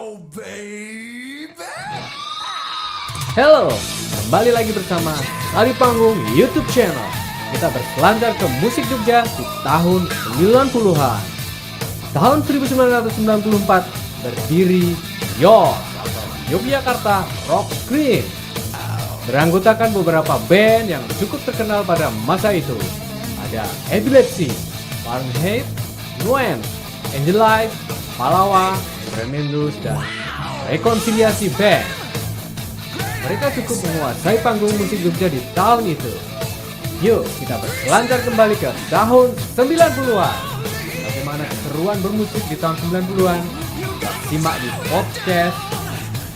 go, baby! Halo, kembali lagi bersama Tari Panggung YouTube channel. Kita berselancar ke musik Jogja di tahun 90-an. Tahun 1994 berdiri YOS atau Yogyakarta Rock Scream. Beranggotakan beberapa band yang cukup terkenal pada masa itu. Ada Epilepsy, Fahrenheit, Nuance, Angelize, Palawa, Tremendous, dan Rekonsiliasi Band. Mereka cukup menguasai panggung musik Jogja di tahun itu. Yuk kita berselancar kembali ke tahun 90-an. Bagaimana keseruan bermusik di tahun 90-an? Kita simak di podcast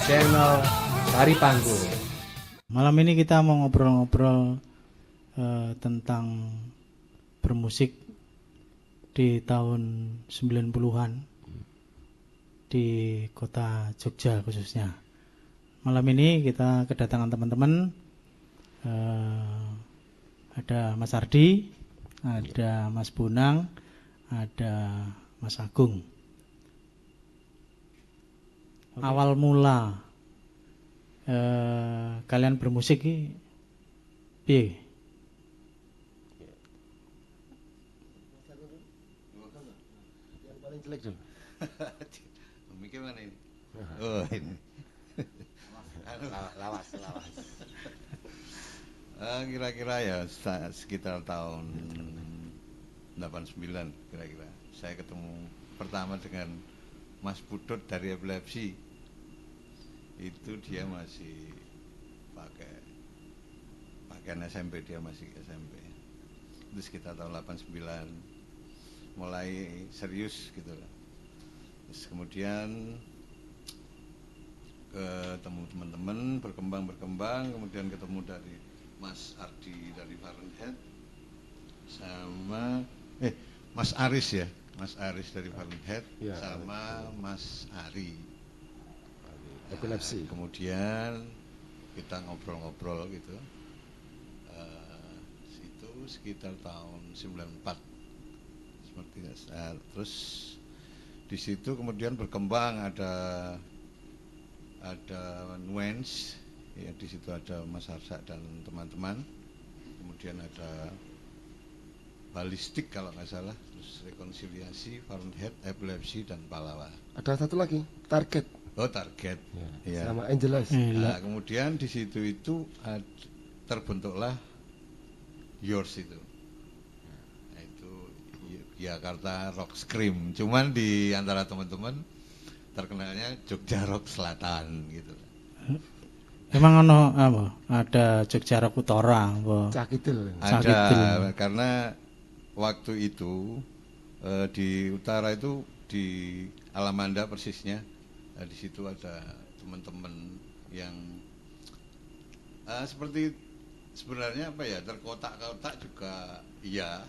channel Tari Panggung. Malam ini kita mau ngobrol-ngobrol tentang bermusik di tahun 90-an di kota Jogja khususnya. Malam ini kita kedatangan teman-teman, ada Mas Ardi, ada Mas Bunang, ada Mas Agung. Awal mula kalian bermusik ini piye? Yang paling jelek dulu. Mikir mana ini? Oh ini. Lawas. Kira-kira ya sekitar tahun 89 kira-kira. Saya ketemu pertama dengan Mas Pudut dari Epilepsy. Itu dia masih pakaian SMP, dia masih SMP. Itu sekitar tahun 89 mulai serius gitu lah. Terus kemudian ketemu teman-teman, berkembang, kemudian ketemu dari Mas Ardi dari Fahrenheit sama Mas Aris ya, Mas Aris dari Fahrenheit ya, sama Mas Ari Epilepsy. Kemudian kita ngobrol-ngobrol gitu. Itu sekitar tahun 94 seperti itu. Terus di situ kemudian berkembang ada Nuance ya, di situ ada Mas Arsa dan teman-teman. Kemudian ada Balistik kalau nggak salah, terus Rekonsiliasi, Fahrenheit, Epilepsy, dan Palawa. Ada satu lagi, Target. Oh, Target. Ya. Sama Angelize. Nah, kemudian di situ itu terbentuklah Yours itu. Nah, itu Jakarta Rock Scream. Cuman di antara teman-teman terkenalnya Jogja Rock Selatan gitu. Emang ada Jogja Rock Utara apa? Cakidul. Ada, karena waktu itu di utara itu di Alamanda persisnya. Di situ ada teman-teman yang seperti sebenarnya apa ya, terkotak-kotak juga iya.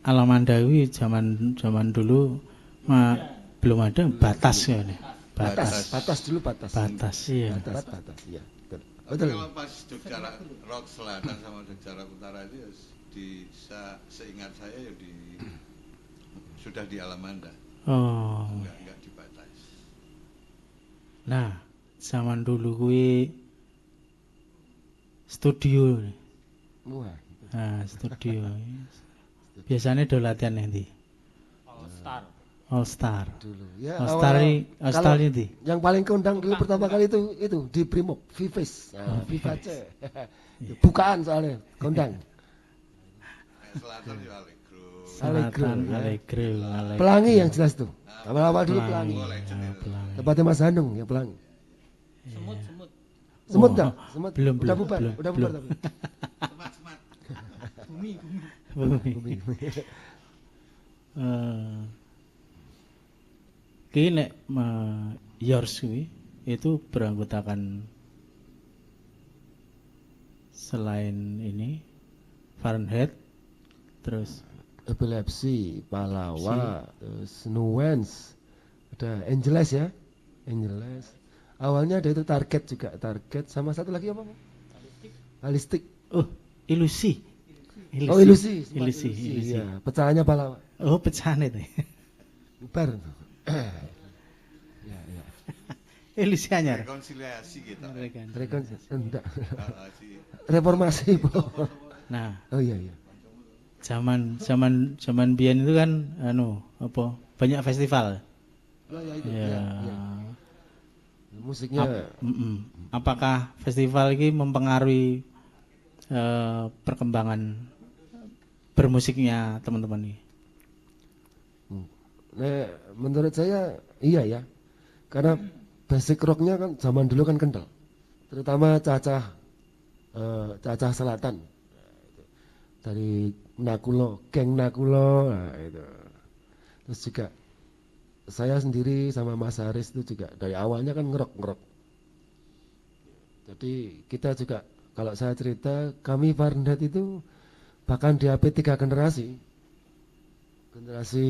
Alamanda itu zaman dulu belum ada batas ya nih. Batas dulu. Iya. Batas, iya. Betul. Kalau pas Jogja Rock Selatan sama Jogja Rock Utara itu ya seingat saya ya sudah di Alamanda. Oh. Enggak dibatas. Nah, zaman dulu kuwi studio. Wah. Nah, studio. Biasanya do latihan nanti. All Star. Dulu. Ya, All Star ini. Yang paling keundang dulu pertama kali itu di Brimob, Vives. Viva C. Bukaan soalnya, keundang. Selatan di Allegro. Allegro. Pelangi yang jelas tuh. Awal-awal dulu Pelangi. Tempatnya Mas Hanung ya Pelangi. Semut dah. Semut. Belum. Udah bubar tapi. Semat. Bumi. Kini Yours itu beranggotakan selain ini Fahrenheit, terus Epilepsy, Palawa, terus Nuance, ada Angelize ya, Angelize. Awalnya ada itu Target sama satu lagi apa? Balistik. Oh, Ilusi. Ilusi. Iya, pecahannya Palawa. Oh, pecahan itu. Bubar. Ya. Ilusi anyar. rekonsiliasi kita. Enggak. Si Reformasi, Bu. Nah, Oh iya iya. zaman biyen itu kan banyak festival. Oh, ya, itu, Ya. ya. Musiknya Apakah festival ini mempengaruhi perkembangan bermusiknya teman-teman ini? nah, menurut saya iya ya. Karena basic rocknya kan zaman dulu kan kental. Terutama Cacah Selatan. Dari Nakulo, geng Nakulo, nah itu. Terus juga saya sendiri sama Mas Haris itu juga dari awalnya kan ngerok. Jadi kita juga kalau saya cerita kami Varndat itu bahkan di HP 3 generasi. Generasi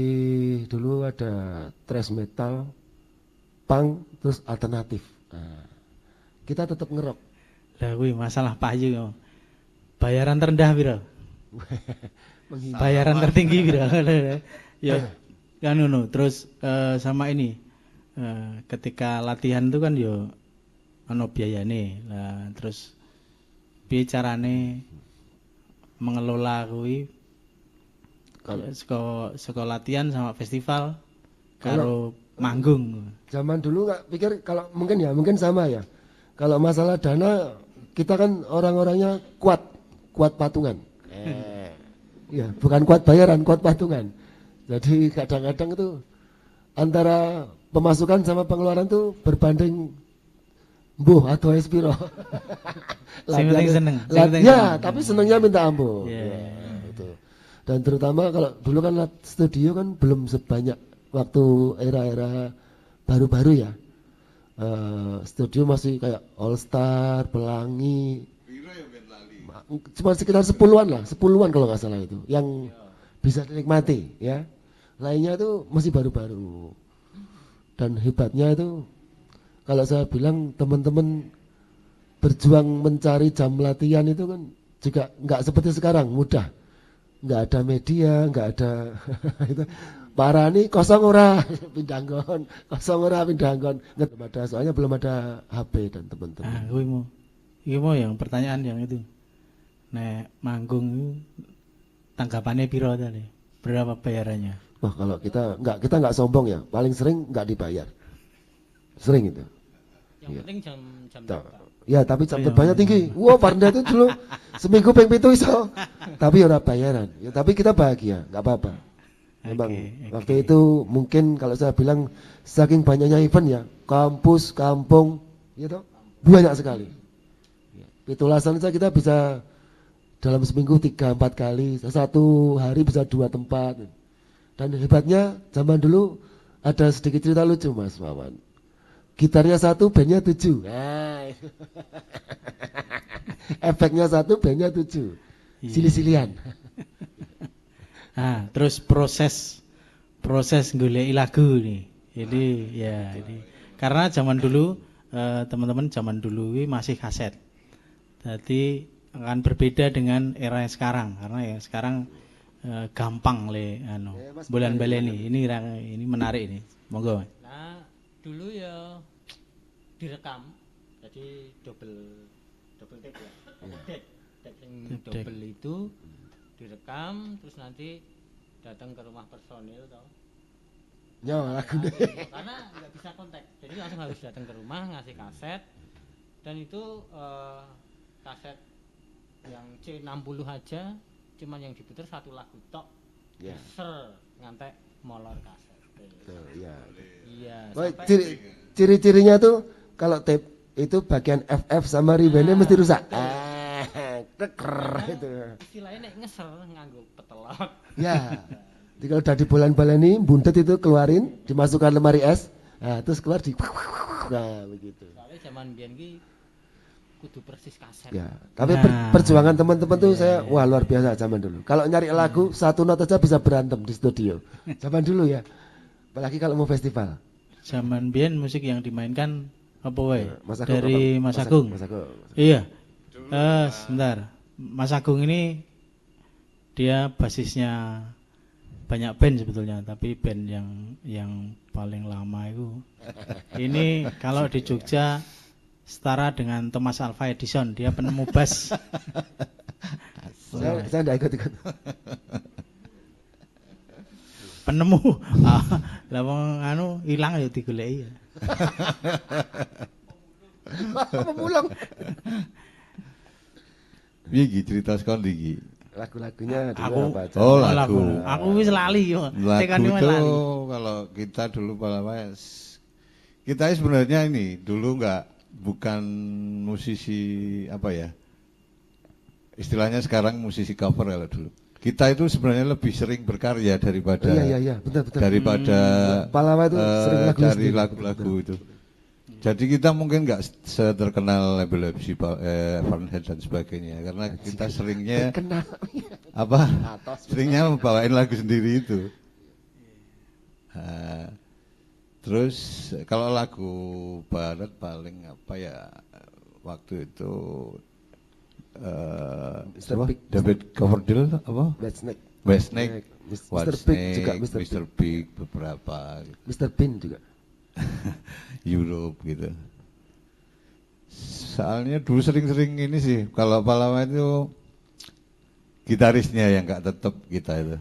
dulu ada thrash metal, punk, terus alternatif. Nah, kita tetap ngerok. Lah kuwi masalah payu. Bayaran terendah piro? Bayaran tertinggi piro? Ya kan ngono. Terus sama ini ketika latihan itu kan yo ono biayane. Lah terus piye carane mengelola kuwi saka latihan sama festival karo manggung. Zaman dulu nggak pikir kalau mungkin sama ya. Kalau masalah dana kita kan orang-orangnya kuat patungan. Ya, bukan kuat bayaran, kuat patungan. Jadi kadang-kadang itu antara pemasukan sama pengeluaran tuh berbanding mbuh atau espiro. Sing penting seneng. Ya, tapi senengnya minta ampun. Yeah. Ya, itu. Dan terutama kalau dulu kan studio kan belum sebanyak waktu era-era baru-baru ya. Studio masih kayak All Star, Pelangi. Cuma sekitar 10-an lah, 10-an kalau nggak salah itu yang bisa dinikmati ya. Lainnya itu masih baru-baru. Dan hebatnya itu kalau saya bilang teman-teman berjuang mencari jam latihan itu kan juga nggak seperti sekarang mudah. Nggak ada media, nggak ada itu. Parani kosong ora pindah nggon, kosong ora pindah nggon. Belum ada, soalnya belum ada HP dan teman-teman. Ah, kuwi mau yang pertanyaan yang itu. Nek manggung itu tanggapannya piro tadi? Berapa bayarannya? Wah, kalau kita nggak sombong ya, paling sering nggak dibayar. Sering itu. Yang Iya. penting jam Tuh. berapa? Ya, tapi jam terbangnya tinggi. Wah, Varnda itu dulu seminggu ping 7 iso. Tapi ora bayaran. Ya, tapi kita bahagia, nggak apa-apa. Memang waktu itu mungkin kalau saya bilang saking banyaknya event ya, kampus, kampung, gitu, banyak sekali. Pitulasan saja kita bisa dalam seminggu 3-4 kali, satu hari bisa 2 tempat. Dan hebatnya zaman dulu ada sedikit cerita lucu Mas Wawan. Gitarnya 1, bandnya 7. Nah, efeknya 1, bandnya 7. Silih-silihan. Nah, terus proses golek lagu nih. Ini karena zaman dulu teman-teman zaman dulu ini masih kaset. Jadi akan berbeda dengan era yang sekarang karena yang sekarang gampang bulan baleni. Ini menarik ini. Monggo. Nah, dulu ya direkam. Jadi double take ya. Take yang double itu direkam terus nanti datang ke rumah personil toh. Ya, lagu deh. Karena nggak bisa kontak. Jadi langsung harus datang ke rumah ngasih kaset. Dan itu kaset yang C60 aja cuman yang diputar 1 lagu tok. Ya. Ser ngantek molor kaset. Tuh, ya. Iya, Wah, sampai ciri-cirinya tuh kalau tape itu bagian FF sama ribbonnya mesti rusak. Keker itu. istilahnya nek ngeser nganggo petelot. Ya. Jadi kalau udah dibolan-baleni, buntet itu keluarin, dimasukkan lemari es, nah, terus keluar di nah begitu. Soalnya zaman biyen ki kudu persis kaset. Ya, tapi perjuangan teman-teman tuh saya wah luar biasa zaman dulu. Kalau nyari lagu 1 not aja bisa berantem di studio. Zaman dulu ya. Apalagi kalau mau festival. Zaman biyen musik yang dimainkan apa wae? Mas Agung, Dari apa? Mas Agung. Mas Agung. Iya. Sebentar. Mas Agung ini dia basisnya banyak band sebetulnya, tapi band yang paling lama itu Ini kalau di Jogja setara dengan Thomas Alva Edison, dia penemu bass. Saya enggak ikut. Penemu. Lah wong anu ilang ya digoleki ya. Pemulung. Piye iki cerita sekon iki? Lagu-lagunya dulu Aku apa aja? Oh, lagu. Aku wis lali yo. Lagu Tekane wis itu lali. kalau kita dulu kita sebenarnya ini dulu bukan musisi apa ya, istilahnya sekarang musisi cover kalau dulu. Kita itu sebenarnya lebih sering berkarya daripada Iya, betul. daripada Palawa itu sering lagu dari sendiri. lagu-lagu itu. Jadi kita mungkin nggak seterkenal Epilepsy, Fahrenheit dan sebagainya, karena kita seringnya Kenal. apa? Seringnya membawain lagu sendiri itu. Terus kalau lagu barat paling apa ya waktu itu Mr. apa? Big. David Coverdale apa? Westsnake. Westsnake, Mr. Big juga, Mr. Big beberapa, Mr. Bean juga. Europe gitu. Soalnya dulu sering-sering ini sih, kalau Palawa itu gitarisnya yang nggak tetap kita itu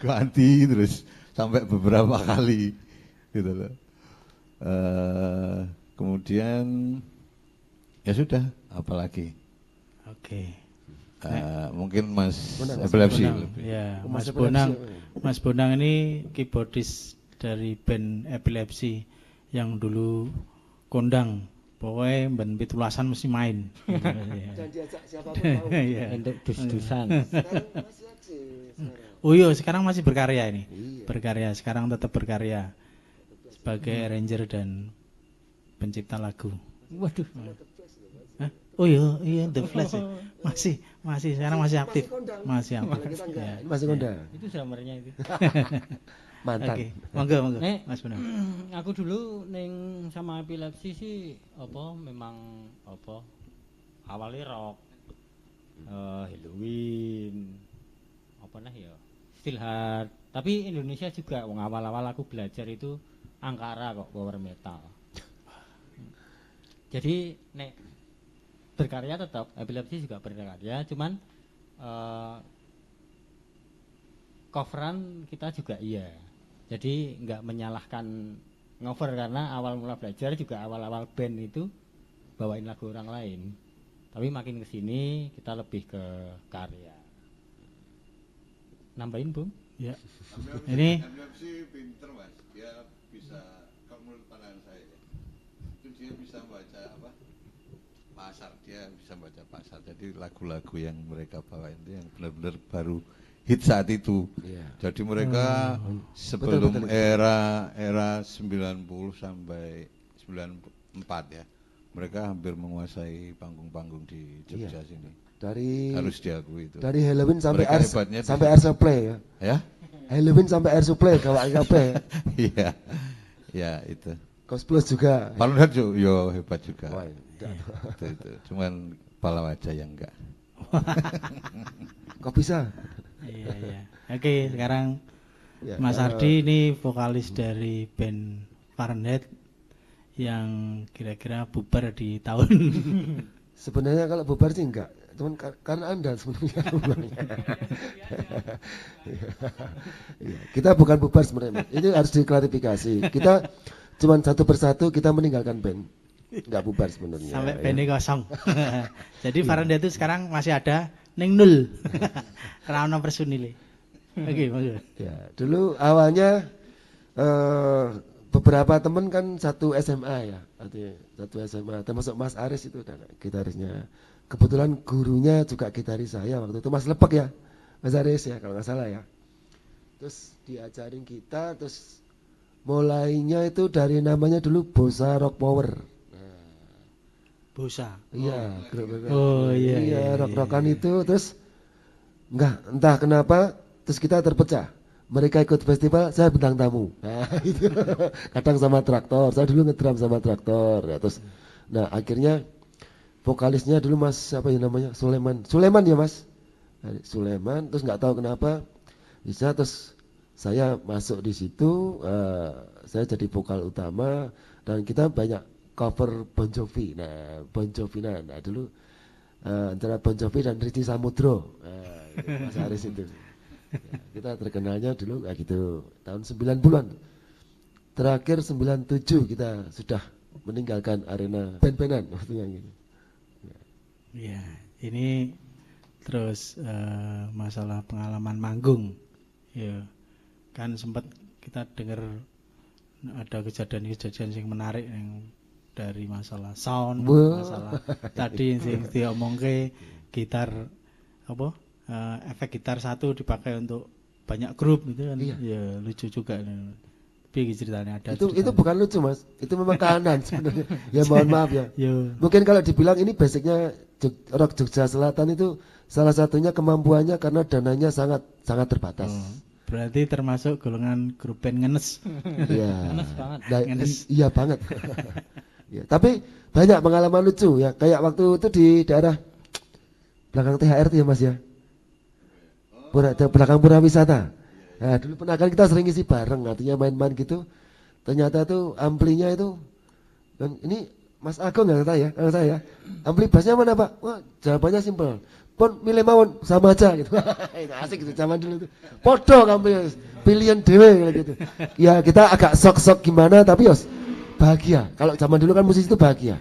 ganti terus sampai beberapa kali gitu loh. Kemudian ya sudah, apalagi Oke. mungkin Mas Bonang, Epilepsy Bonang. lebih. Ya, Mas Mas Bonang. Epilepsy. Mas Bonang ini keyboardis dari band Epilepsy yang dulu kondang. Pokoknya band pitulasan mesti main. Dan diajak siapapun mau. Iya. Untuk dus-dusan. Sekarang masih aktif sekarang. Oh iya, sekarang masih berkarya ini. Iya. Berkarya, sekarang tetap berkarya sebagai arranger dan pencipta lagu. Waduh. Hah? Oh iya, The Flash. Ya. Masih sekarang masih aktif. Masih Kalau aktif. kita Ya. enggak, ini masih kondang. Itu drummernya itu. Mantan. Oke, monggo Nek, Mas Bonang. aku dulu neng sama Epilepsy sih memang awalnya rock, Halloween, ya, Steel Heart. Tapi Indonesia juga, wong awal-awal aku belajar itu Angkara kok, power metal. Jadi nek berkarya tetap, Epilepsy juga berkarya, cuman coveran kita juga iya. Jadi nggak menyalahkan ngover, karena awal mula belajar juga awal-awal band itu bawain lagu orang lain. Tapi makin kesini kita lebih ke karya. Nambahin Bung? Ya. Ini Epilepsy pinter Mas, dia bisa, kalau menurut pandangan saya ya, itu dia bisa baca apa? Pasar, dia bisa baca pasar. Jadi lagu-lagu yang mereka bawain itu yang benar-benar baru hit saat itu. Iya. Jadi mereka sebelum Betul. era 90 sampai 94 ya, mereka hampir menguasai panggung-panggung di Jogja sini. Dari Harus diakui itu. dari Halloween sampai Mereka hebatnya di sampai situ. Air Supply ya. Ya? Halloween sampai Air Supply kalau AKP. Iya. Ya itu. Kos Plus juga. Fahrenheit yo hebat juga. Wah, tidak. Itu. Cuman Palawa aja yang enggak. Kok bisa? iya. Oke, sekarang Ya, Mas Ardi ini vokalis dari band Fahrenheit yang kira-kira bubar di tahun sebenarnya kalau bubar sih enggak. Cuman karena Anda sebenarnya bubarnya. Iya, kita bukan bubar sebenarnya. Ini harus diklarifikasi. Kita cuman satu persatu kita meninggalkan band. Enggak bubar sebenarnya. sampai ya. bandnya kosong. Jadi Fahrenheit itu sekarang masih ada neng nol. Rano personile. Oke, monggo. Ya, dulu awalnya beberapa teman kan satu SMA ya, artinya satu SMA, termasuk Mas Aris itu kan gitarisnya. Kebetulan gurunya juga gitaris saya waktu itu Mas Lepek ya, Mas Aris ya kalau nggak salah ya. Terus diajarin kita, terus mulainya itu dari namanya dulu Bosa Rock Power. Bosa. Iya, Oh, iya, rock-rockan itu terus entah kenapa terus kita terpecah. Mereka ikut festival, saya bintang tamu. Nah, itu. Kadang sama Traktor. Saya dulu ngedrum sama Traktor. Ya, terus nah akhirnya vokalisnya dulu Mas siapa ya namanya? Sulaiman ya Mas. Sulaiman terus nggak tahu kenapa bisa terus saya masuk di situ saya jadi vokal utama dan kita banyak cover Bon Jovi. Nah, Bon Jovi nah dulu antara Bon Jovi dan Richie Samudro. Mas Aris itu. Ya, kita terkenalnya dulu kayak gitu tahun 90-an. Terakhir 97 kita sudah meninggalkan arena band-bandan waktu yang ini. Ya, ini terus masalah pengalaman manggung. Ya, kan sempat kita dengar ada kejadian-kejadian yang menarik yang dari masalah sound, masalah tadi yang diomongke gitar apa efek gitar satu dipakai untuk banyak grup gitu kan. Iya. Ya lucu juga. Tapi ceritanya ada. Itu bukan lucu Mas, itu memang keanehan sebenarnya. Ya mohon maaf ya. Yo. Mungkin kalau dibilang ini basicnya rock Jogja Selatan itu salah satunya kemampuannya karena dananya sangat terbatas. Berarti termasuk golongan grup band ngenes. Iya. Ngenes banget. Iya banget. Ya, tapi banyak pengalaman lucu ya. Kayak waktu itu di daerah belakang THR itu ya Mas ya. Belakang Pura Wisata. Nah, dulu pernah kan kita sering isi bareng, artinya main-main gitu. Ternyata tuh amplinya itu, dan ini Mas Agung nggak tahu ya, kalau saya ya. Ampli bassnya mana Pak? Wah, jawabannya simpel. Pon milih mawon sama aja gitu. Ini asik gitu zaman dulu itu. Podo ampli pilihan dewe gitu. Ya kita agak sok-sok gimana tapi yos bahagia. Kalau zaman dulu kan musisi itu bahagia.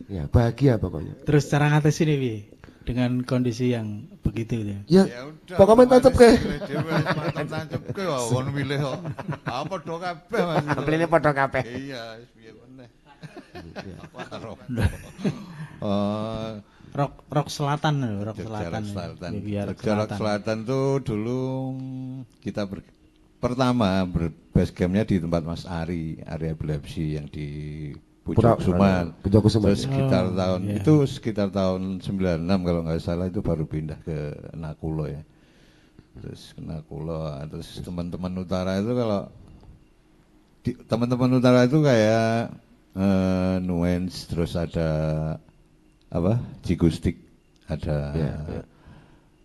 Ya bahagia pokoknya. Terus cara ngatasin ini dengan kondisi yang begitu ya. Ya, udah, pokoknya tancap ke. tancap ke wong milih kok. Apa do kabeh Mas. Ampline padha kabeh. Iya, piye meneh. Aku karo. Rock Selatan loh, Rock Jogja Selatan. Rock Selatan. Biar Jogja Rock Selatan tuh dulu kita pertama base campnya di tempat Mas Ari Epilepsi yang di Pucuk Kusuman. Terus sekitar tahun itu sekitar tahun 96 kalau nggak salah itu baru pindah ke Nakulo ya. Terus ke Nakulo, terus teman-teman utara itu kalau teman-teman utara itu kayak Nuance, terus ada apa? Jigustik, ada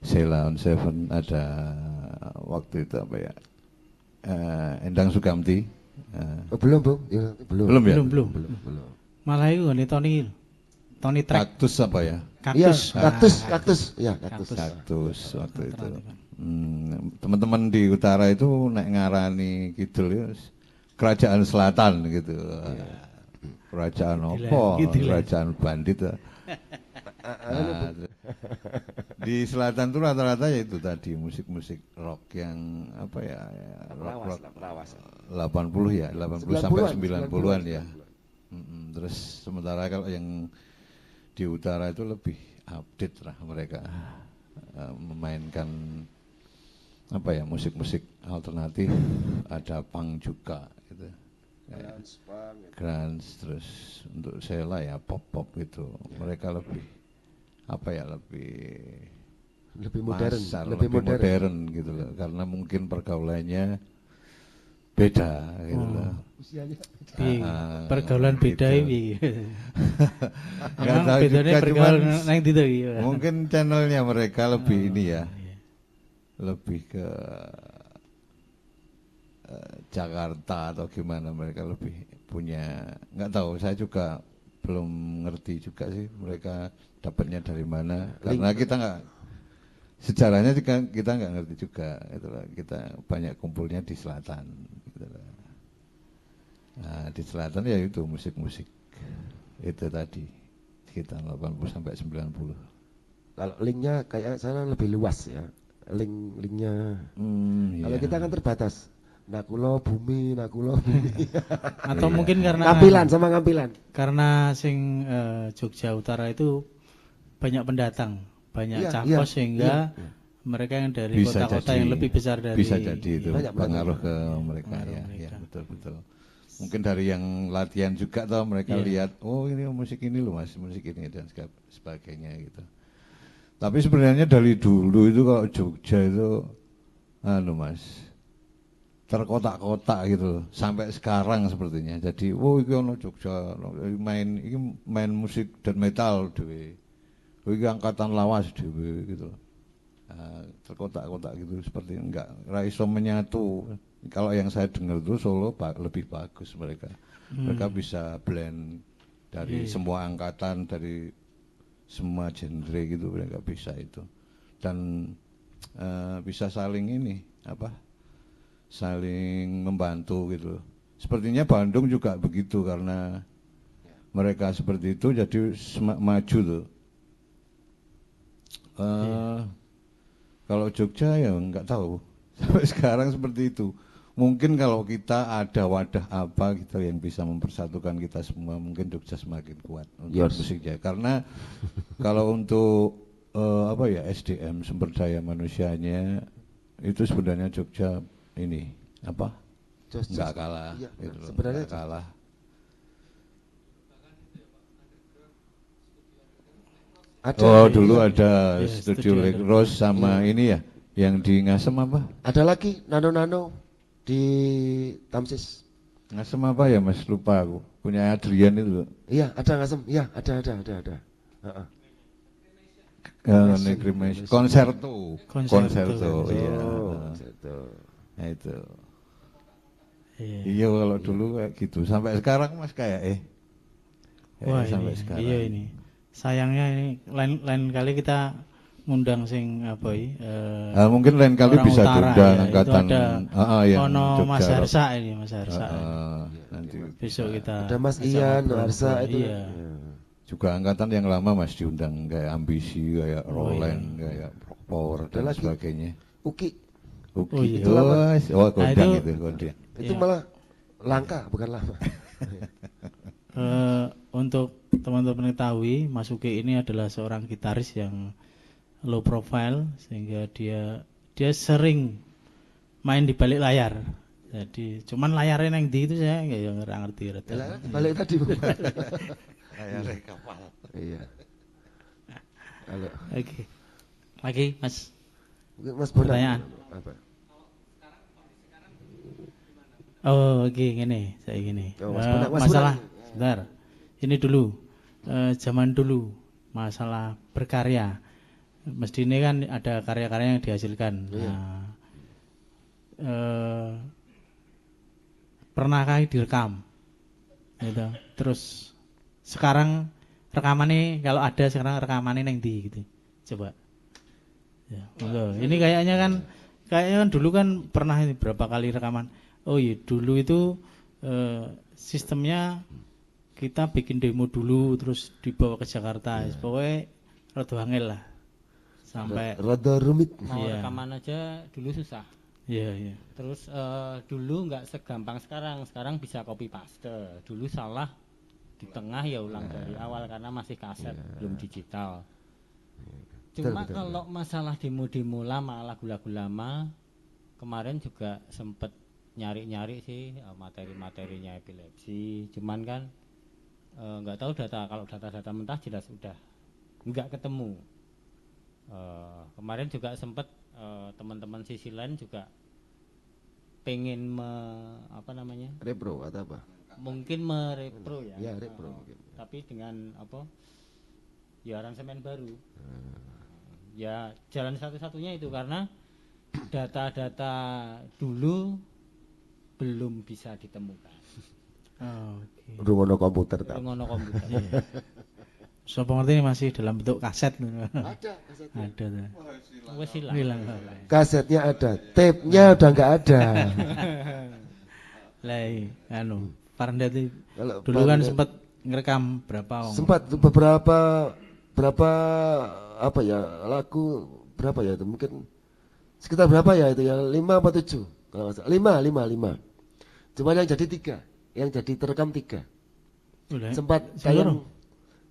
Sheila on Seven, ada waktu itu apa ya? Endang Sukamti. Belum, Bu. Ya, Belum. belum. Malah itu nih Tony Track. Kaktus apa ya? Kaktus. Ya, kaktus. Ya, kaktus. Kaktus waktu itu. Teman-teman di utara itu nek ngarani kidul ya Kerajaan Selatan gitu. Kerajaan apa? Kerajaan bandit. Nah, di selatan tuh rata-rata ya itu tadi musik-musik rock yang apa ya, rock 80 ya, 80 sampai 90-an ya. Terus sementara kalau yang di utara itu lebih update lah mereka memainkan apa ya, musik-musik alternatif, ada punk juga gitu. Grunge, terus untuk Sheila ya pop gitu. Mereka lebih apa ya, lebih modern, masar, lebih modern gitu loh. Karena mungkin pergaulannya beda gitu loh. Pergaulan beda gitu. ini. Nggak tahu bedanya juga, pergaulan cuman nang gitu ya. mungkin channelnya mereka lebih ini ya, lebih ke Jakarta atau gimana, mereka lebih punya, nggak tahu, saya juga belum ngerti juga sih mereka dapatnya dari mana, karena kita nggak, sejarahnya kita nggak ngerti juga gitu loh. Kita banyak kumpulnya di selatan gitu loh. Nah di selatan ya itu musik-musik itu tadi sekitar 80 sampai 90. Kalau linknya kayak sana lebih luas ya, linknya. Kalau Iya. kita kan terbatas. Nakulo bumi. Atau mungkin karena ngampilan. Karena sing Jogja Utara itu banyak pendatang, banyak campos sehingga mereka yang dari Bisa kota-kota jadi, yang lebih besar dari bisa jadi itu Banyak pengaruh ke mereka ya, ya betul. Mungkin dari yang latihan juga tau mereka lihat, oh ini musik ini loh Mas, musik ini dan sebagainya gitu. Tapi sebenarnya dari dulu itu kalau Jogja itu Mas, terkotak-kotak gitu sampai sekarang sepertinya. Jadi, iki ono Jogja main musik dan metal dhewe. Iki angkatan lawas dhewe gitu. Terkotak-kotak gitu, seperti enggak ra iso menyatu Kalau yang saya dengar tuh Solo lebih bagus mereka. Mereka bisa blend dari semua angkatan, dari semua genre gitu, mereka bisa itu. Dan bisa saling ini saling membantu gitu. Sepertinya Bandung juga begitu karena mereka seperti itu jadi maju tuh. Kalau Jogja ya nggak tahu sampai sekarang seperti itu. Mungkin kalau kita ada wadah apa kita yang bisa mempersatukan kita semua, mungkin Jogja semakin kuat untuk musiknya. Karena kalau untuk SDM, sumber daya manusianya itu sebenarnya Jogja ini nggak kalah, iya, gitu loh, sebenarnya nggak kalah. Dulu ada studio Lake Rose sama ini ya, yang di Ngasem apa? Ada lagi Nano di Tamsis. Ngasem apa ya Mas, lupa aku. Punya Adrian itu. Iya, ada Ngasem. Iya, ada. Konserto. Iya. Konserto. Nah, itu. Iya, kalau dulu kayak gitu. Sampai sekarang Mas kayak Wah, sampai ini, sekarang. iya ini. Sayangnya ini lain kali kita ngundang sing mungkin lain kali orang bisa utara, diundang ya. angkatan Itu ada yang Mas Jogja. Harsa ini, Mas Harsa. Nanti Besok kita Ada Mas bersama Ian, Bro. Harsa itu. Iya. juga angkatan yang lama Mas diundang, kayak Ambisi, kayak Roland, kayak Power dan lagi. sebagainya. Uki. Oh, iya. Itu lama. Kondang itu- Kondang. Itu malah langka, bukan lama. Untuk teman-teman ketahui, Mas Uki ini adalah seorang gitaris yang low profile, sehingga dia sering main di balik layar. Jadi cuman layarnya yang di itu saya nggak ngerti. Balik tadi. Kayak kapal. Iya. Kalau Oke. Lagi Mas. mungkin Mas Bondan. Pertanyaan. Apa? Oh, oke, gini, saya gini. Oh, Mas Bondan, Mas Masalah, Bondan. sebentar. Ini dulu, zaman dulu, masalah berkarya. Mesti ini kan ada karya-karya yang dihasilkan. Iya. Nah, pernahkah direkam? Gitu. Terus sekarang rekamannya, kalau ada sekarang rekamannya yang di gitu. Coba. Ya, monggo. Ini kayaknya kan dulu kan pernah ini berapa kali rekaman. Oh iya, dulu itu sistemnya kita bikin demo dulu terus dibawa ke Jakarta. Pokoknya rada angel lah. Sampai Rada rumit. Mau Iya. rekaman aja dulu susah. iya. Terus dulu nggak segampang sekarang. Sekarang bisa copy paste. Dulu salah di tengah ya ulang dari awal karena masih kaset, belum digital. Cuma betul, kalau masalah demo-demo lama, lagu-lagu lama, kemarin juga sempet nyari-nyari sih materi-materinya Epilepsi. Cuman kan nggak tahu kalau data-data mentah jelas udah nggak ketemu. Kemarin juga sempet teman-teman sisi lain juga pengen Repro atau apa? mungkin merepro ya. Ya, repro mungkin. Tapi dengan ya aransemen baru. Ya jalan satu-satunya itu karena data-data dulu belum bisa ditemukan. Oh, oke. Rungono komputer tak. Ngono komputer. So pengerti ini masih dalam bentuk kaset. Ada kasetnya. Ada tuh. Wes hilang. Hilang. Kasetnya ada, tape-nya udah nggak ada. Lah, Paranda itu Kalau dulu kan Paranda- sempat ngerekam berapa Om? Sempat tuh berapa apa ya lagu berapa ya itu mungkin sekitar berapa ya itu ya 5 apa 7 kalau nggak salah 5. Cuma yang jadi 3, yang jadi terekam 3. Udah, Sempat seluruh?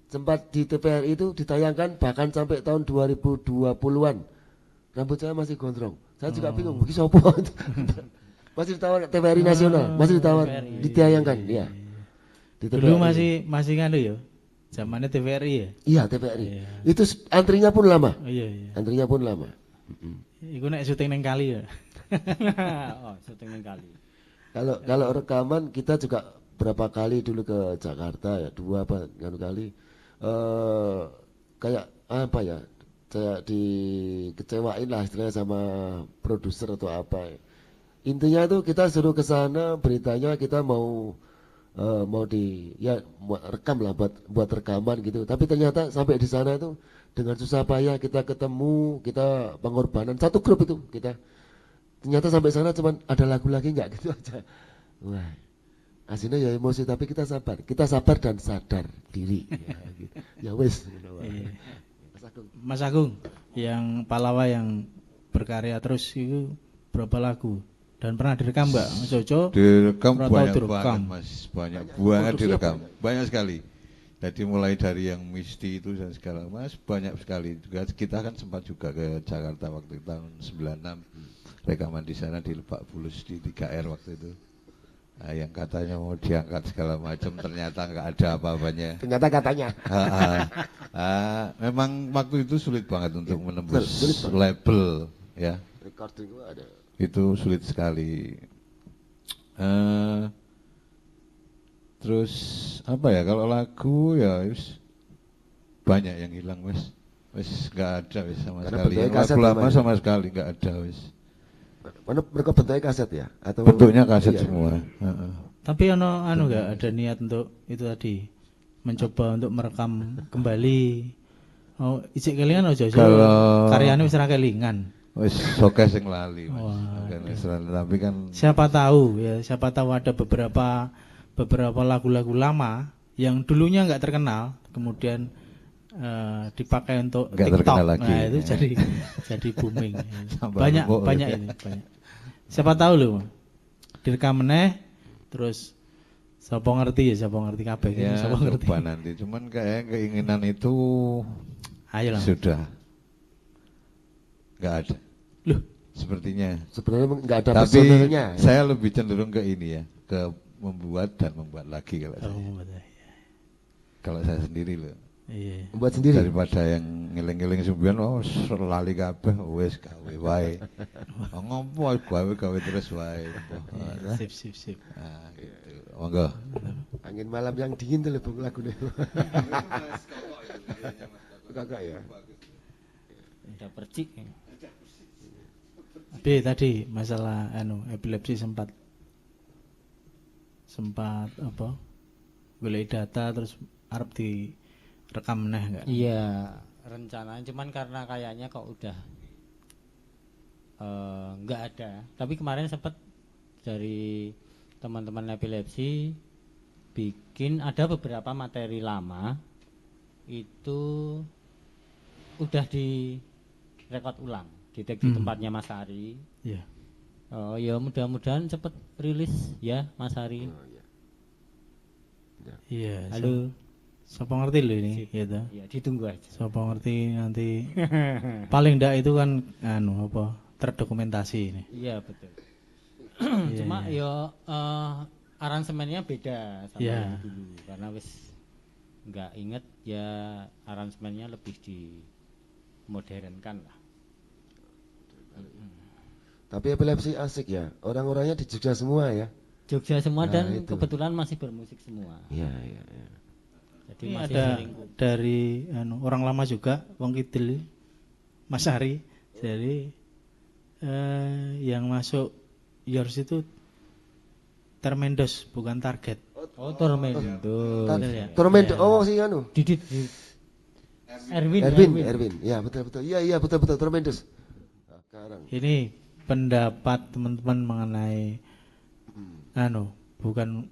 sempat di TVRI itu ditayangkan bahkan sampai tahun 2020-an. Rambut saya masih gondrong. Saya juga bingung, ini sopo. Masih ditawar TVRI nasional, masih ditawar, TVRI. ditayangkan, ya. Di Dulu TVRI. masih nganu ya. Zamannya TVRI ya. Iya TVRI. Iya. Itu antrinya pun lama. Oh, iya. Antrinya pun lama. Iku nek syuting neng kali ya. Oh, syuting kali. Kalau rekaman kita juga berapa kali dulu ke Jakarta ya 2 apa nganu kali. Kayak apa ya? Kayak dikecewain lah istilahnya sama produser atau apa. intinya itu kita suruh ke sana, beritanya kita mau rekam lah buat rekaman gitu. Tapi ternyata sampai di sana itu dengan susah payah kita ketemu, kita pengorbanan satu grup itu kita. Ternyata sampai sana cuman ada lagu lagi nggak gitu aja. Wah, aslinya ya emosi tapi kita sabar dan sadar diri. Ya, gitu. Ya wes. Iya. Mas Agung, yang Palawa yang berkarya terus itu berapa lagu? Dan pernah direkam Mbak Mas Jojo? Direkam Pernah banyak tahu direkam? banget Mas, banyak direkam, banyak sekali. Jadi mulai dari yang Misti itu dan segala mas, banyak sekali. Juga kita kan sempat juga ke Jakarta waktu tahun 96, rekaman di sana di Lebak Bulus di 3R waktu itu. Nah, yang katanya mau diangkat segala macam ternyata nggak ada apa-apanya. Ternyata katanya. Memang waktu itu sulit banget untuk menembus sulit label ya. Recording itu ada. Itu sulit sekali. Terus apa ya, kalau lagu ya banyak yang hilang wis nggak ada wis sama Karena sekali. Yang kaset lagu lama namanya. sama sekali nggak ada wis. Mana mereka bentuknya kaset ya? Atau Bentuknya kaset iya. semua. Tapi nggak ada niat untuk itu tadi, mencoba untuk merekam kembali. Oh, ijek kelingan aja Kalau- karyanya wis ra kelingan. Wis soke sing lali Mas. Wah, Bukan wis lali, tapi kan Siapa tahu ada beberapa lagu-lagu lama yang dulunya nggak terkenal, kemudian dipakai untuk Nggak TikTok. terkenal lagi. Nah, itu jadi booming. Tambah banyak empuk. ini, banyak. Siapa tahu loh. Direkam meneh terus siapa ngerti kabeh ya siapa ngerti. coba nanti. Cuman kayak keinginan itu Ayo lah. sudah nggak ada. Loh, Sepertinya. Sebenarnya nggak ada Tapi personelnya. saya lebih cenderung ke ini ya, ke membuat lagi kalau saya. Kalau saya sendiri loh. Iya. Membuat sendiri. Daripada yang ngeling-ngeling sembilan, lali kabeh, wes gawe wae. Ngopo gawe terus wae. Sip. Nah, gitu. Monggo. Angin malam yang dingin tuh lebih lagunya. Kakak ya. Udah percik. B tadi masalah epilepsi sempat apa? Golek data terus arep direkam meneh enggak? Iya, rencananya cuman karena kayaknya kok udah nggak ada. Tapi kemarin sempat dari teman-teman epilepsi bikin ada beberapa materi lama itu udah direkod ulang, di tempatnya Mas Ari. Iya. Oh ya, mudah-mudahan cepet rilis ya Mas Ari. Iya. Halo. Siapa ngerti loh ini, gitu. Ya ditunggu aja. Siapa ngerti nanti paling enggak itu kan terdokumentasi ini. Iya betul. Iya, Cuma iya. yo aransemennya beda sama Iya. yang dulu karena wis nggak inget ya, aransemennya lebih dimodernkan lah. Tapi epilepsi asik ya. Orang-orangnya di Jogja semua ya. Jogja semua Nah, dan itu. kebetulan masih bermusik semua. Iya. Jadi Ini masih ada sering dari orang lama juga, Wong Kidul, Mas Ari. Jadi yang masuk Yours itu Termendos bukan target. Oh, Tormento. Bener ya? Tormento. Oh si anu. Didit. Erwin. Erwin. Ya betul. Iya betul Tormentos. Sekarang. Ini pendapat teman-teman mengenai bukan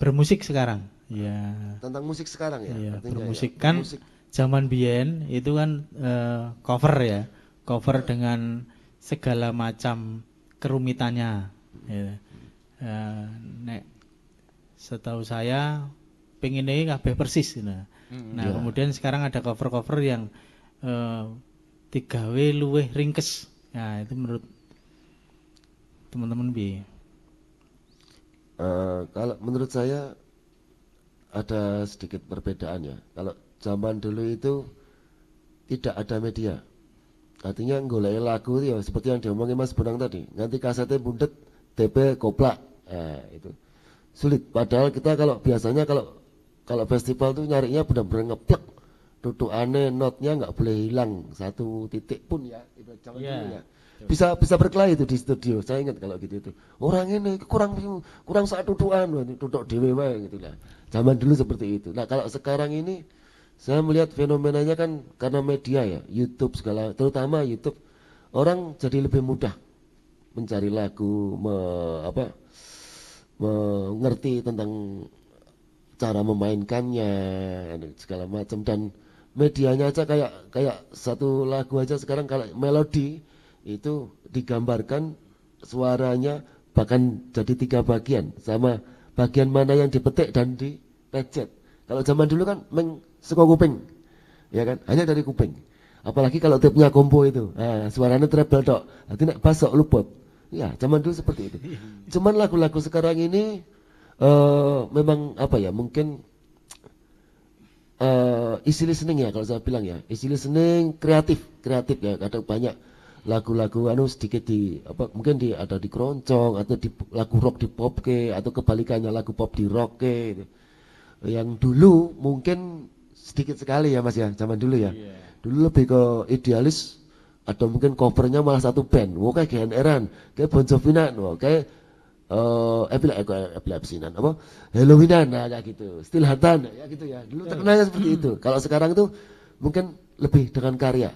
bermusik sekarang. Ya. Tentang musik sekarang ya. Iya, artinya bermusik ya. kan Musik. zaman biyen itu kan cover ya, cover dengan segala macam kerumitannya. Ya. Nek setahu saya pengen ini kabeh persis. Nah, kemudian sekarang ada cover-cover yang digawe luweh ringkes. Nah, itu menurut teman-teman bi. Kalau menurut saya ada sedikit perbedaan ya. Kalau zaman dulu itu tidak ada media. Artinya golek lagu itu ya seperti yang diomongin Mas Bonang tadi. Nanti kasetnya bundet, TP koplak. Itu sulit. Padahal kita kalau biasanya kalau festival tuh nyarinya benar-benar ngeplek. Duduk aneh, notnya nggak boleh hilang satu titik pun ya. Itu zaman Iya. dulu ya. bisa berkelahi itu di studio. Saya ingat kalau gitu itu. Orang ini kurang satu tuan, tutuk dhewe wae gitu lah. Zaman dulu seperti itu. Nah, kalau sekarang ini saya melihat fenomenanya kan karena media ya, YouTube segala, terutama YouTube, orang jadi lebih mudah mencari lagu, mengerti tentang cara memainkannya segala macam, dan medianya aja kayak satu lagu aja sekarang kalau melodi itu digambarkan suaranya bahkan jadi 3 bagian, sama bagian mana yang dipetik dan dipecet. Kalau zaman dulu kan saka kuping, ya kan, hanya dari kuping. Apalagi kalau tipnya kompo itu, suaranya treble tok. Nanti nek bass sok luput. Ya, zaman dulu seperti itu. Cuman lagu-lagu sekarang ini memang apa ya, mungkin easy listening ya kalau saya bilang ya, easy listening, kreatif ya. Kadang banyak lagu-lagu sedikit mungkin ada di keroncong atau di lagu rock di pop atau kebalikannya lagu pop di rock gitu. Yang dulu mungkin sedikit sekali ya Mas ya, zaman dulu ya. Dulu lebih ke idealis, atau mungkin covernya malah satu band. Kayak GNR-an, kayak Bon Jovi-an, kayak epilepsinan, Halloweenan, kayak gitu. Still Hatan, ya gitu ya. Dulu terkenalnya seperti itu. Kalau sekarang itu mungkin lebih dengan karya.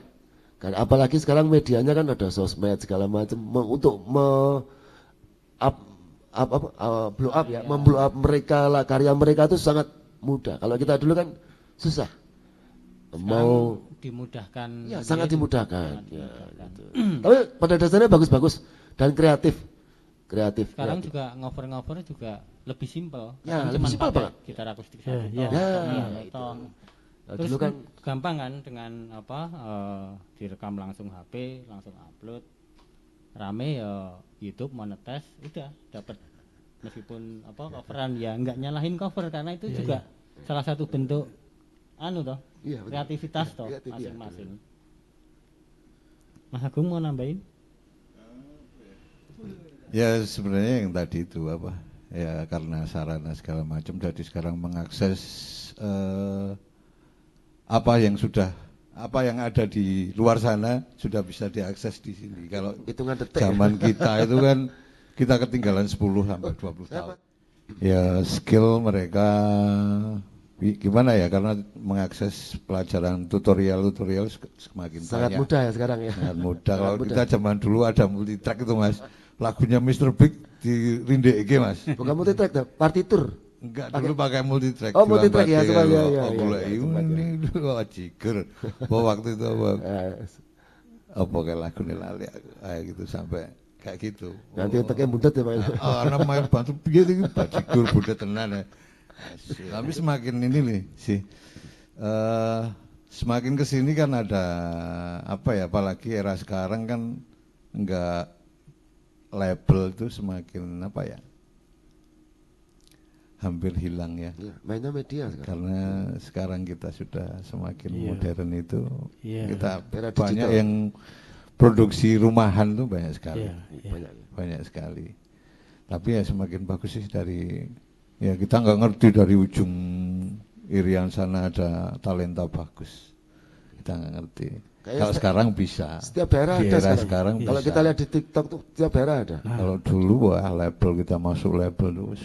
Kan apalagi sekarang medianya kan ada sosmed segala macam untuk blow up ya, memblow up mereka lah, karya mereka itu sangat mudah. Kalau kita dulu kan susah. Mau dimudahkan ya, sangat dimudahkan ya, gitu. Tapi pada dasarnya bagus-bagus dan kreatif. Sekarang juga ngover juga lebih simpel ya, cuma lebih simpel banget. gitar akustik Itu. Terus Dulu kan gampang kan dengan direkam langsung HP, langsung upload, rame ya, YouTube monetes, udah dapat. Meskipun coveran ya nggak nyalahin cover, karena itu juga salah satu bentuk kreativitas masing-masing. Mas Agung mau nambahin? Ya sebenarnya yang tadi itu ya karena sarana segala macam, jadi sekarang mengakses apa yang ada di luar sana sudah bisa diakses di sini. Kalau hitungan detik zaman kita itu kan kita ketinggalan 10 sampai 20 tahun. Ya skill mereka gimana ya, karena mengakses pelajaran tutorial semakin sangat banyak. mudah ya sekarang ya. Sangat mudah. Kalau kita zaman dulu ada multitrack itu Mas, lagunya Mr. Big di rindeke Mas. Bukan multitrack, partitur. Enggak, dulu pakai multitrack. Oh, multitrack ya, semuanya ya. Ini jiger. Waktu itu kayak lagu lali kayak gitu sampai kayak gitu. Nanti otaknya budet ya main. Anak main bantu piye iki jiger budet tenan. Tapi semakin ini nih sih, semakin kesini kan ada apalagi era sekarang kan enggak, label itu semakin hampir hilang ya. Mainnya media sekarang. Karena sekarang kita sudah semakin modern itu, kita era banyak digital. yang produksi rumahan tuh banyak sekali, banyak sekali. Tapi ya semakin bagus sih ya kita nggak ngerti dari ujung Irian sana ada talenta bagus, kita nggak ngerti. Kalau sekarang bisa. Setiap daerah ada sekarang. Kalau kita lihat di TikTok tuh setiap daerah ada. Kalau dulu label kita masuk label terus,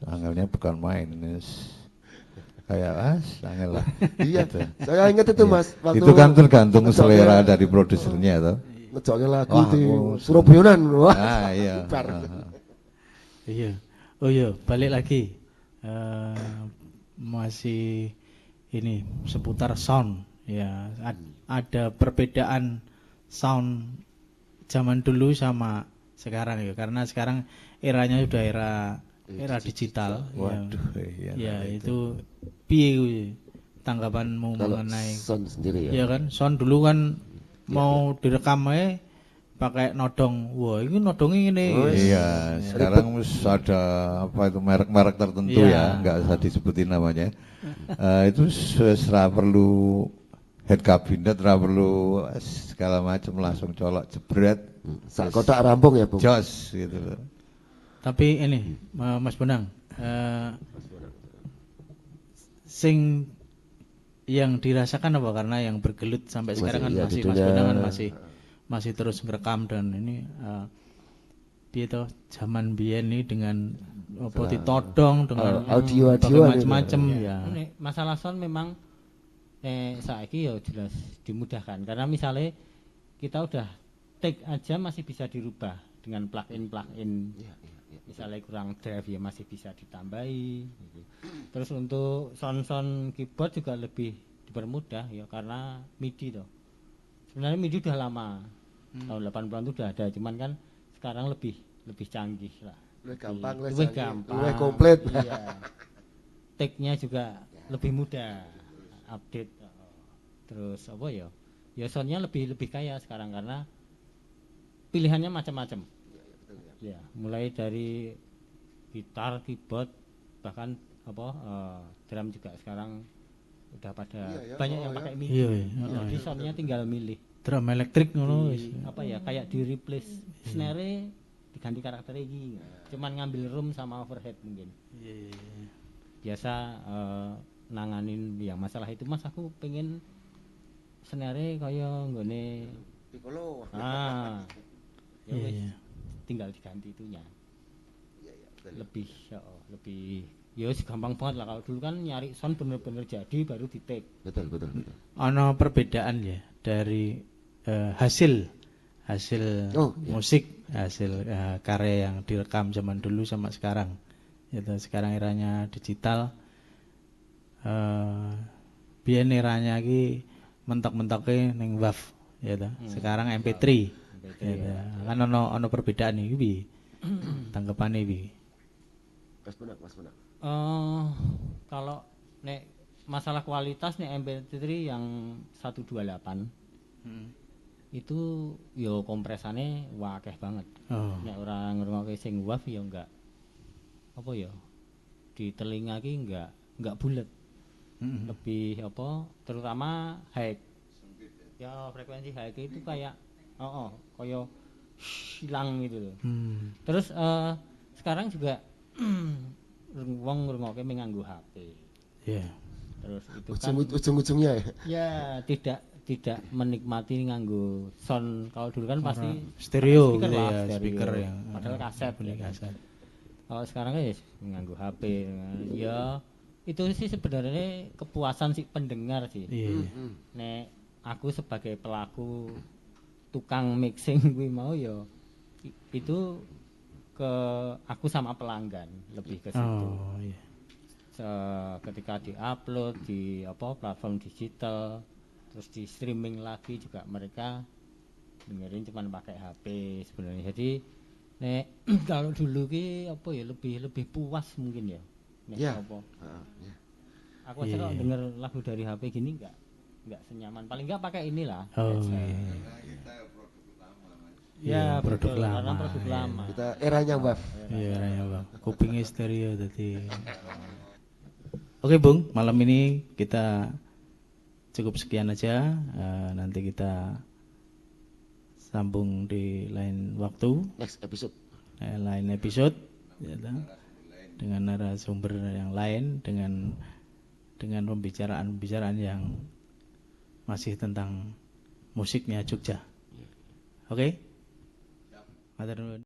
angelnya bukan main, kayak angel lah. Iya, gitu. saya ingat itu Mas. Waktu Itu kan tergantung selera dari produsernya toh. Ngejoknya lagu di Surabayanan. Wah. Iya. Iya. Oh iya, balik lagi. Masih ini seputar sound ya. Ada perbedaan sound zaman dulu sama sekarang ya, karena sekarang eranya sudah era digital. Waduh, ya itu piye tanggapanmu mengenai sound sendiri ya? Iya kan, sound dulu kan mau direkam pakai nodong. Wah, ini nodongnya ini. Iya, sekarang ada merek-merek tertentu ya, nggak usah disebutin namanya. Itu serah perlu head cabinet, serah perlu segala macam, langsung colok jebret. Sak kotak rampung ya, Bung. Jos gitu loh. Tapi ini Mas Bonang, sing yang dirasakan apa, karena yang bergelut sampai sekarang kan masih Mas Bonang kan masih terus ngerekam dan ini piye toh zaman biyen ini dengan apa ditodong dengan audio macam-macam ya. Nek masalah sound memang saiki ya jelas dimudahkan karena misalnya kita udah take aja masih bisa dirubah dengan plugin. Misalnya kurang drive ya masih bisa ditambahi. Terus untuk sound keyboard juga lebih dipermudah ya karena MIDI toh. Sebenarnya MIDI udah lama. Tahun 80-an itu udah ada, cuman kan sekarang lebih canggih lah. Lebih gampang, Lebih gampang. lebih komplit. Iya. Take-nya juga lebih mudah. Update. Terus apa ya? Ya soundnya lebih kaya sekarang karena pilihannya macam-macam. Ya, mulai dari gitar, keyboard, bahkan drum juga sekarang udah pada banyak yang pakai MIDI. Iya, Jadi soundnya tinggal milih. Drum elektrik ngono wis. Kayak di replace snare diganti karakter iki. Cuman ngambil room sama overhead mungkin. Biasa nanganin yang masalah itu Mas aku pengen snare kaya nggone Piccolo. ya wis tinggal diganti itunya. Lebih ya wis gampang banget lah kalau dulu kan nyari sound bener-bener jadi baru di take. Betul. Ana perbedaan ya dari hasil musik, hasil karya yang direkam zaman dulu sama sekarang. Itu sekarang eranya digital. Biyen eranya iki mentok-mentoke ning WAV ya toh. Sekarang MP3. Ya, kan ono perbedaan iki piye? Tanggepane piye? Mas Benak. Kalau nek masalah kualitas nek MP3 yang 128 itu yo kompresane wakeh banget. Nek ora ngrungokke sing WAV ya enggak di telinga ki enggak bulet. Lebih terutama high. Ya frekuensi high itu kayak kayak hilang gitu loh. Terus sekarang juga wong ngrungokke nganggo HP. Iya. Terus itu kan Ujung-ujungnya ya. ya tidak menikmati nganggo sound. Kalau dulu kan pasti Stereo speaker gitu lah, ya, stereo. speaker yang Padahal kaset. bunyi kaset. Kalau sekarang kan ya nganggo HP. Ya itu sih sebenarnya kepuasan si pendengar sih. Iya. Nek aku sebagai pelaku tukang mixing kuwi mau ya itu ke aku sama pelanggan lebih ke situ. Oh iya. Ketika di-upload di platform digital terus di streaming lagi juga mereka dengerin cuman pakai HP sebenarnya. Jadi nek kalau dulu ki lebih puas mungkin ya. Nek Iya. Aku aja kalau denger lagu dari HP gini enggak senyaman. Paling enggak pakai inilah. Oh headset. iya. Ya, produk betul, lama. karena produk Iya. lama. Kita eranya WAV. Iya, raya Bang. Kupingnya stereo tadi. Oke, Bung, malam ini kita cukup sekian aja. Nanti kita sambung di lain waktu, Next episode. lain episode ya, dengan narasumber yang lain, dengan pembicaraan yang masih tentang musiknya Jogja. Oke? Matur nuwun.